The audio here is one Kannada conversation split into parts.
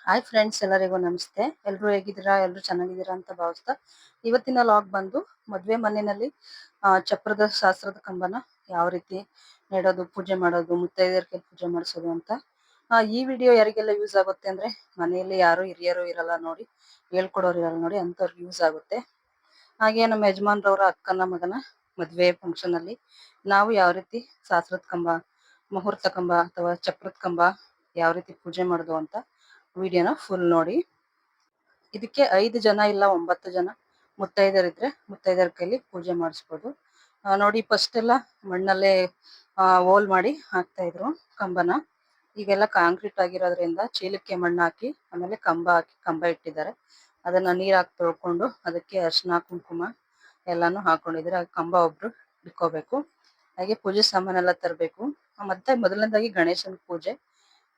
ಹಾಯ್ ಫ್ರೆಂಡ್ಸ್, ಎಲ್ಲರಿಗೂ ನಮಸ್ತೆ. ಎಲ್ಲರೂ ಹೇಗಿದ್ದೀರಾ? ಎಲ್ಲರೂ ಚೆನ್ನಾಗಿದ್ದೀರಾ ಅಂತ ಭಾವಿಸ್ತಾ ಇವತ್ತಿನ ಲಾಗ್ ಬಂದು ಮದುವೆ ಮನೆಯಲ್ಲಿ ಚಪ್ರದ ಶಾಸ್ತ್ರದ ಕಂಬನ ಯಾವ ರೀತಿ ನೆಡೋದು, ಪೂಜೆ ಮಾಡೋದು, ಮುತ್ತೈದೆಯರ ಕೈಲಿ ಪೂಜೆ ಮಾಡಿಸೋದು ಅಂತ. ಈ ವಿಡಿಯೋ ಯಾರಿಗೆಲ್ಲ ಯೂಸ್ ಆಗುತ್ತೆ ಅಂದ್ರೆ, ಮನೆಯಲ್ಲಿ ಯಾರು ಹಿರಿಯರು ಇರಲ್ಲ ನೋಡಿ, ಹೇಳ್ಕೊಡೋರು ಇರಲ್ಲ ನೋಡಿ, ಅಂಥವ್ರಿಗೆ ಯೂಸ್ ಆಗುತ್ತೆ. ಹಾಗೆ ನಮ್ಮ ಯಜಮಾನ್ರವರ ಅಕ್ಕನ ಮಗನ ಮದುವೆ ಫಂಕ್ಷನ್ ಅಲ್ಲಿ ನಾವು ಯಾವ ರೀತಿ ಶಾಸ್ತ್ರದ ಕಂಬ, ಮುಹೂರ್ತ ಕಂಬ ಅಥವಾ ಚಪ್ರದ ಕಂಬ ಯಾವ ರೀತಿ ಪೂಜೆ ಮಾಡೋದು ಅಂತ ವಿಡಿಯೋನ ಫುಲ್ ನೋಡಿ. ಇದಕ್ಕೆ 5 ಜನ ಇಲ್ಲ 9 ಜನ ಮುತ್ತೈದರಿದ್ರೆ ಮುತ್ತೈದರ ಕೈಲಿ ಪೂಜೆ ಮಾಡಿಸ್ಬೋದು. ನೋಡಿ, ಫಸ್ಟ್ ಎಲ್ಲ ಮಣ್ಣಲ್ಲೇ ಹೋಲ್ ಮಾಡಿ ಹಾಕ್ತಾ ಇದ್ರು ಕಂಬನ. ಈಗೆಲ್ಲ ಕಾಂಕ್ರೀಟ್ ಆಗಿರೋದ್ರಿಂದ ಚೀಲಕ್ಕೆ ಮಣ್ಣು ಹಾಕಿ ಆಮೇಲೆ ಕಂಬ ಹಾಕಿ ಕಂಬ ಇಟ್ಟಿದ್ದಾರೆ. ಅದನ್ನ ನೀರ್ ಹಾಕಿ ತೊಳ್ಕೊಂಡು ಅದಕ್ಕೆ ಅರಿಶಿನ ಕುಂಕುಮ ಎಲ್ಲಾನು ಹಾಕೊಂಡಿದ್ರೆ ಆ ಕಂಬ ಒಬ್ರು ಇಟ್ಕೋಬೇಕು. ಹಾಗೆ ಪೂಜೆ ಸಾಮಾನೆಲ್ಲ ತರಬೇಕು. ಮತ್ತೆ ಮೊದಲನೇದಾಗಿ ಗಣೇಶನ ಪೂಜೆ,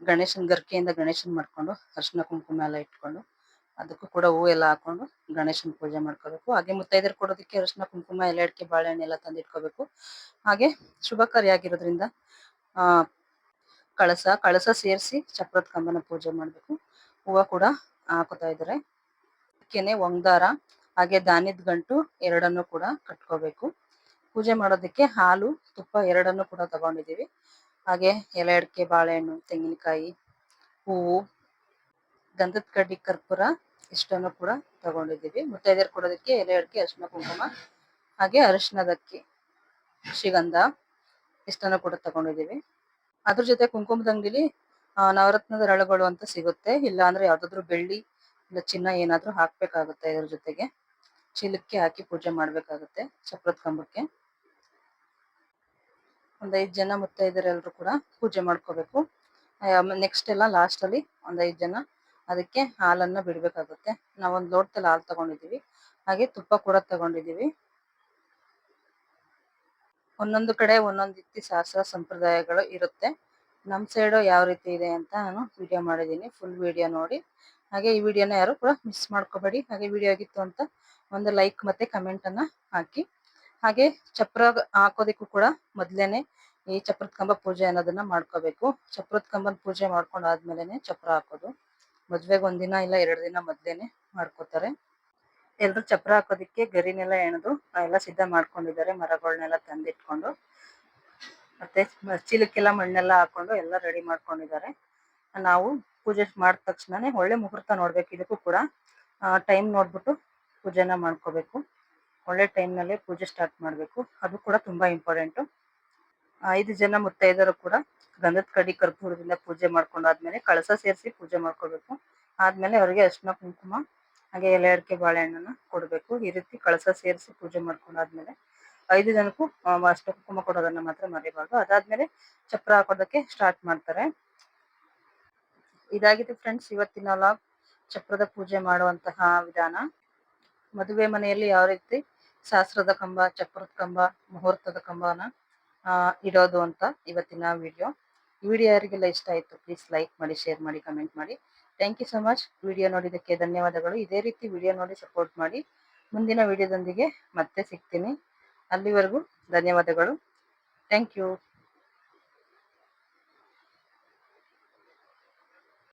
ಗಣೇಶನ್ ಗರ್ಕೆಯಿಂದ ಗಣೇಶನ್ ಮಾಡ್ಕೊಂಡು ಅರಿಶಿನ ಕುಂಕುಮ ಎಲ್ಲ ಇಟ್ಕೊಂಡು ಅದಕ್ಕೂ ಕೂಡ ಹೂ ಎಲ್ಲ ಹಾಕೊಂಡು ಗಣೇಶನ ಪೂಜೆ ಮಾಡ್ಕೋಬೇಕು. ಹಾಗೆ ಮುತ್ತೈದೆರ್ ಕೊಡೋದಕ್ಕೆ ಅರಿಶಿನ ಕುಂಕುಮ, ಎಲೆ ಅಡಿಕೆ, ಬಾಳೆಹಣ್ಣು ಎಲ್ಲ ತಂದು ಇಟ್ಕೋಬೇಕು. ಹಾಗೆ ಶುಭ ಕಾರ್ಯ ಆಗಿರೋದ್ರಿಂದ ಆ ಕಳಸ ಸೇರಿಸಿ ಚಪ್ರದ ಕಂಬನ ಪೂಜೆ ಮಾಡ್ಬೇಕು. ಹೂವ ಕೂಡ ಹಾಕೋತಾ ಇದ್ದಾರೆ. ಅದಕ್ಕೇನೆ ಒಂದಾರ ಹಾಗೆ ಧಾನ್ಯದ ಗಂಟು ಎರಡನ್ನು ಕೂಡ ಕಟ್ಕೋಬೇಕು. ಪೂಜೆ ಮಾಡೋದಕ್ಕೆ ಹಾಲು, ತುಪ್ಪ ಎರಡನ್ನು ಕೂಡ ತಗೊಂಡಿದೀವಿ. ಹಾಗೆ ಎಲೆ ಅಡಿಕೆ, ಬಾಳೆಹಣ್ಣು, ತೆಂಗಿನಕಾಯಿ, ಹೂವು, ಗಂಧದ ಕಡ್ಡಿ, ಕರ್ಪೂರ ಇಷ್ಟನ್ನು ಕೂಡ ತಗೊಂಡಿದ್ದೀವಿ. ಮುತ್ತೈದೆಯರ್ ಕೊಡೋದಕ್ಕೆ ಎಲೆ ಅಡಿಕೆ, ಅರಿಶಿನ ಕುಂಕುಮ, ಹಾಗೆ ಅರಿಶಿನದಕ್ಕಿ, ಶ್ರೀಗಂಧ ಇಷ್ಟನ್ನು ಕೂಡ ತಗೊಂಡಿದ್ದೀವಿ. ಅದ್ರ ಜೊತೆ ಕುಂಕುಮದ ಅಂಗಡಿಲಿ ನವರತ್ನದ ರಳಗಳು ಅಂತ ಸಿಗುತ್ತೆ. ಇಲ್ಲ ಅಂದ್ರೆ ಯಾವ್ದಾದ್ರು ಬೆಳ್ಳಿ ಇಲ್ಲ ಚಿನ್ನ ಏನಾದ್ರೂ ಹಾಕ್ಬೇಕಾಗುತ್ತೆ. ಇದ್ರ ಜೊತೆಗೆ ಚೀಲಕ್ಕೆ ಹಾಕಿ ಪೂಜೆ ಮಾಡ್ಬೇಕಾಗುತ್ತೆ ಚಪ್ರದ ಕಂಬಕ್ಕೆ. ಒಂದ್ 5 ಜನ ಮುತ್ತೈದೆರೆಲ್ಲರೂ ಕೂಡ ಪೂಜೆ ಮಾಡ್ಕೋಬೇಕು. ನೆಕ್ಸ್ಟ್ ಎಲ್ಲ ಲಾಸ್ಟ್ ಅಲ್ಲಿ ಒಂದ್ 5 ಜನ ಅದಕ್ಕೆ ಹಾಲನ್ನ ಬಿಡ್ಬೇಕಾಗುತ್ತೆ. ನಾವೊಂದ್ ಲೋಟದಲ್ಲಿ ಹಾಲು ತಗೊಂಡಿದೀವಿ. ಹಾಗೆ ತುಪ್ಪ ಕೂಡ ತಗೊಂಡಿದೀವಿ. ಒಂದೊಂದು ಕಡೆ ಒಂದೊಂದು ರೀತಿ ಶಾಸ್ತ್ರ ಸಂಪ್ರದಾಯಗಳು ಇರುತ್ತೆ. ನಮ್ ಸೈಡ್ ಯಾವ ರೀತಿ ಇದೆ ಅಂತ ನಾನು ವಿಡಿಯೋ ಮಾಡಿದೀನಿ. ಫುಲ್ ವಿಡಿಯೋ ನೋಡಿ. ಹಾಗೆ ಈ ವಿಡಿಯೋನ ಯಾರು ಕೂಡ ಮಿಸ್ ಮಾಡ್ಕೋಬೇಡಿ. ಹಾಗೆ ವಿಡಿಯೋ ಆಗಿತ್ತು ಅಂತ ಒಂದು ಲೈಕ್ ಮತ್ತೆ ಕಮೆಂಟ್ ಅನ್ನ ಹಾಕಿ. ಹಾಗೆ ಚಪ್ರ ಹಾಕೋದಿಕ್ಕೂ ಕೂಡ ಮೊದ್ಲೇನೆ ಈ ಚಪ್ರದ ಕಂಬ ಪೂಜೆ ಅನ್ನೋದನ್ನ ಮಾಡ್ಕೋಬೇಕು. ಚಪ್ರದ ಕಂಬನ ಪೂಜೆ ಮಾಡ್ಕೊಂಡಾದ್ಮೇಲೆನೆ ಚಪ್ರ ಹಾಕೋದು. ಮದ್ವೆಗೆ 1 ದಿನ ಇಲ್ಲ 2 ದಿನ ಮೊದ್ಲೇನೆ ಮಾಡ್ಕೋತಾರೆ. ಎಲ್ರು ಚಪ್ರ ಹಾಕೋದಿಕ್ಕೆ ಗರಿನೆಲ್ಲ ಎಣೆದು ಎಲ್ಲ ಸಿದ್ಧ ಮಾಡ್ಕೊಂಡಿದ್ದಾರೆ. ಮರಗಳನ್ನೆಲ್ಲ ತಂದಿಟ್ಕೊಂಡು ಮತ್ತೆ ಚೀಲಕ್ಕೆಲ್ಲ ಮಣ್ಣೆಲ್ಲ ಹಾಕೊಂಡು ಎಲ್ಲ ರೆಡಿ ಮಾಡ್ಕೊಂಡಿದ್ದಾರೆ. ನಾವು ಪೂಜೆ ಮಾಡಿದ ತಕ್ಷಣನೇ ಒಳ್ಳೆ ಮುಹೂರ್ತ ನೋಡ್ಬೇಕು. ಇದಕ್ಕೂ ಕೂಡ ಟೈಮ್ ನೋಡ್ಬಿಟ್ಟು ಪೂಜೆನ ಮಾಡ್ಕೋಬೇಕು. ಒಳ್ಳೆ ಟೈಮ್ ನಲ್ಲೇ ಪೂಜೆ ಸ್ಟಾರ್ಟ್ ಮಾಡ್ಬೇಕು. ಅದು ಕೂಡ ತುಂಬಾ ಇಂಪಾರ್ಟೆಂಟ್. 5 ಜನ ಮುತ್ತೈದರು ಕೂಡ ಗಂಧದ ಕಡ್ಡಿ, ಕರ್ಪೂರದಿಂದ ಪೂಜೆ ಮಾಡ್ಕೊಂಡಾದ್ಮೇಲೆ ಕಳಸ ಸೇರಿಸಿ ಪೂಜೆ ಮಾಡ್ಕೋಬೇಕು. ಆದ್ಮೇಲೆ ಅವರಿಗೆ ಅರಿಶಿನ ಕುಂಕುಮ ಹಾಗೆ ಎಲೆ ಅಡಿಕೆ, ಬಾಳೆಹಣ್ಣನ್ನ ಕೊಡ್ಬೇಕು. ಈ ರೀತಿ ಕಳಸ ಸೇರಿಸಿ ಪೂಜೆ ಮಾಡ್ಕೊಂಡಾದ್ಮೇಲೆ 5 ಜನಕ್ಕೂ ಅರಿಶಿನ ಕುಂಕುಮ ಕೊಡೋದನ್ನ ಮಾತ್ರ ಮರಿಬಾರ್ದು. ಅದಾದ್ಮೇಲೆ ಚಪ್ರ ಹಾಕೋದಕ್ಕೆ ಸ್ಟಾರ್ಟ್ ಮಾಡ್ತಾರೆ. ಇದಾಗಿದೆ ಫ್ರೆಂಡ್ಸ್ ಇವತ್ತಿನ ಲಾಗ್. ಚಪ್ರದ ಪೂಜೆ ಮಾಡುವಂತಹ ವಿಧಾನ, ಮದುವೆ ಮನೆಯಲ್ಲಿ ಯಾವ ರೀತಿ ಶಾಸ್ತ್ರದ ಕಂಬ, ಚಪ್ರದ ಕಂಬ, ಮುಹೂರ್ತದ ಕಂಬನ ಇಡೋದು ಅಂತ ಇವತ್ತಿನ ವಿಡಿಯೋ. ಈ ವಿಡಿಯೋ ಯಾರಿಗೆಲ್ಲ ಇಷ್ಟ ಆಯ್ತು ಪ್ಲೀಸ್ ಲೈಕ್ ಮಾಡಿ, ಶೇರ್ ಮಾಡಿ, ಕಮೆಂಟ್ ಮಾಡಿ. Thank you so much. Video ನೋಡಿದ್ದಕ್ಕೆ ಧನ್ಯವಾದಗಳು. ಇದೇ ರೀತಿ ವಿಡಿಯೋ ನೋಡಿ ಸಪೋರ್ಟ್ ಮಾಡಿ. ಮುಂದಿನ ವಿಡಿಯೋದೊಂದಿಗೆ ಮತ್ತೆ ಸಿಗ್ತೀನಿ. ಅಲ್ಲಿವರೆಗೂ ಧನ್ಯವಾದಗಳು. Thank you.